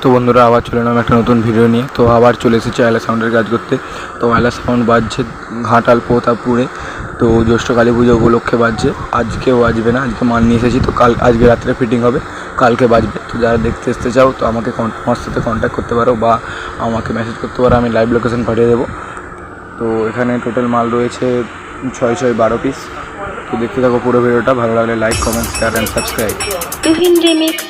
তো বন্ধুরা আবার চলে এলাম একটা নতুন ভিডিও নিয়ে। তো আবার চলে এসেছি আয়লা সাউন্ডের কাজ করতে। তো আয়লা সাউন্ড বাজছে ঘাটাল পোতাপুরে। তো জ্যৈষ্ঠ কালী পুজো উপলক্ষে বাজছে। আজকেও বাজবে না, আজকে মাল নিয়ে এসেছি। তো আজকে রাত্রে ফিটিং হবে, কালকে বাজবে। তো যারা দেখতে আসতে চাও তো আমাকে আমার সাথে কন্ট্যাক্ট করতে পারো বা আমাকে মেসেজ করতে পারো, আমি লাইভ লোকেশন পাঠিয়ে দেবো। তো এখানে টোটাল মাল রয়েছে 6-12 পিস। তো দেখতে থাকো পুরো ভিডিওটা, ভালো লাগলে like, comment, share and subscribe. Tuhin remix.